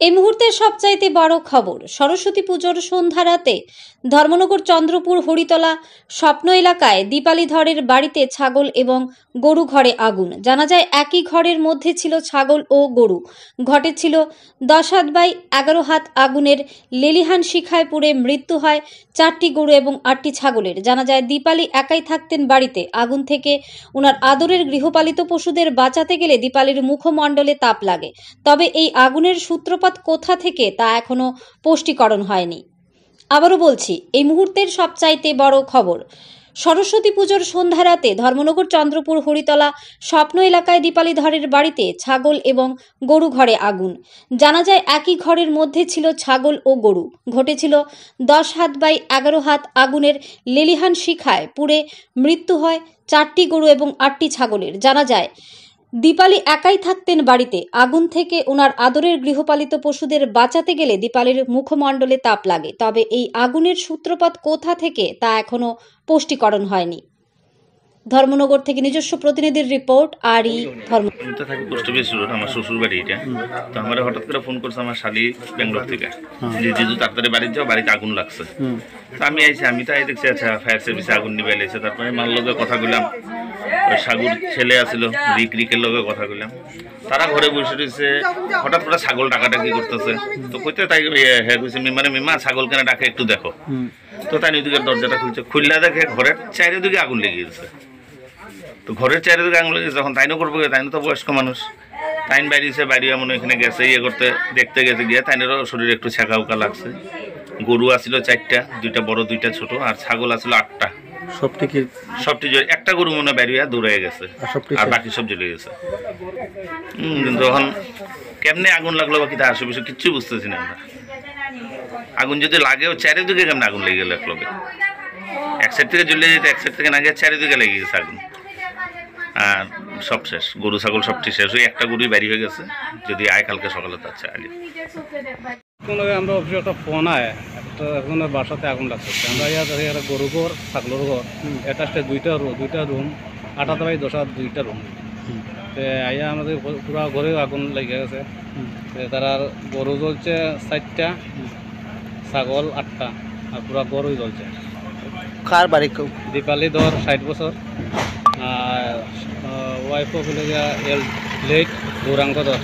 এই মুহূর্তের সবচাইতে বড় খবর, সরস্বতী পুজোর সন্ধ্যা রাতে ধর্মনগর চন্দ্রপুর হরিতলা স্বপ্ন এলাকায় দীপালি ধরের বাড়িতে ছাগল এবং গরু ঘরে আগুন। জানা যায় একই ঘরের মধ্যে ছিল ছাগল ও গরু। ঘটেছিল 10 হাত বাই 11 হাত আগুনের লেলিহান শিখায় পুড়ে মৃত্যু হয় 4টি গরু এবং 8টি ছাগলের। জানা যায় দীপালি একাই থাকতেন বাড়িতে। আগুন থেকে ওনার আদরের গৃহপালিত পশুদের বাঁচাতে গেলে দীপালির মুখমণ্ডলে তাপ লাগে। তবে এই আগুনের সূত্রপাত কোথা থেকে তা এখনো স্পষ্টীকরণ হয়নি। আবারও বলছি, এই মুহূর্তের সবচাইতে বড় খবর, সরস্বতী পুজোর সন্ধ্যা রাতে ধর্মনগর চন্দ্রপুর হরিতলা স্বপ্ন এলাকায় দীপালি ধরের বাড়িতে ছাগল এবং গরু ঘরে আগুন। জানা যায় একই ঘরের মধ্যে ছিল ছাগল ও গরু। ঘটেছিল 10 হাত বাই 11 হাত আগুনের লেলিহান শিখায় পুড়ে মৃত্যু হয় 4টি গরু এবং 8টি ছাগলের। জানা যায় দীপালি একাই থাকতেন বাড়িতে। আগুন থেকে ওনার আদরের গৃহপালিত পশুদের বাঁচাতে গেলে দীপালির মুখমণ্ডলে তাপ লাগে। তবে এই আগুনের সূত্রপাত কোথা থেকে তা এখনো স্পষ্টীকরণ হয়নি। ধর্মনগর থেকে নিজস্ব প্রতিনিধির রিপোর্ট। আরই ধর্মনগর থাকি পোস্ট অফিস রোড, আমার শ্বশুর বাড়ি এটা। তো আমার হঠাৎ করে ফোন করছে আমার শালি ব্যাঙ্গালোর থেকে, যে জিজু তাড়াতাড়ি বাড়িতে যাও, বাড়িতে আগুন লাগছে। তো আমি আইছি, আমি তো দেখছি আচ্ছা ফায়ার সার্ভিসে আগুন নিবে এসেছে। তারপরে মার লগে কথা কইলাম, সাগুর ছেলে আসিল রিকের লগে কথা কইলাম। তারা ঘরে বসে রয়েছে, হঠাৎ করে ছাগল ডাকাডাকি করতেছে। তো কইতে তাই হ্যাঁ কইছে মিমা ছাগল কেন ডাকে একটু দেখো। তো তাই ওইদিকে দরজাটা খুলছে, খুললা দেখে ঘরের চারিদিকে আগুন লেগে গেছে। তো ঘরের চারিদিকে আগুন লেগেছে, তখন তাইনও করবো, তাইনও তো বয়স্ক মানুষ। তাইন বাইরেছে, বাইরে মনে এখানে গেছে ইয়ে করতে, দেখতে গেছে গিয়ে তাইনেরও শরীরে একটু ছ্যাঁকা উকা লাগছে। গরু আসছিল 4টা, 2টা বড় 2টা ছোট, আর ছাগল আসছিল 8টা। সবটি একটা গরু মনে বেরিয়ে দৌড়ে গেছে, আর বাকি সব জ্বলে গেছে। কিন্তু এখন কেমনে আগুন লাগলো বা কিতা আশেপাশে কিচ্ছু বুঝতেছি না আমরা। আগুন যদি লাগেও চারিদিকে কেমনে আগুন লেগে গেল একলগে, এক সাইড থেকে জ্বলে যেতে, এক সাইড থেকে না গিয়ে চারিদিকে লেগে গেছে আগুন। আর সব শেষ, গরু ছাগল সবটি শেষ। ওই একটা গরুই বাড়ি হয়ে গেছে, যদি আয় কালকে সকালে তার চাইলে। আমরা অফিসে একটা ফোন আয়, একটা একজনের বাসাতে আগুন লাগছে। আমরা ইয়ার গরু ঘর ছাগলের ঘর, এটা দুইটা রুম, 8 হাত বাই 10 হাত 2টা রুম। আইয়া আমাদের পুরা ঘরে আগুন লেগে গেছে। তারা গরু জ্বলছে 4টা, ছাগল 8টা, আর পুরা গরুই জ্বলছে। কার বাড়ি? দীপালি ধর 60 বছর, আর ওয়াইফও বলে লেট গৌরাঙ্গ ধর।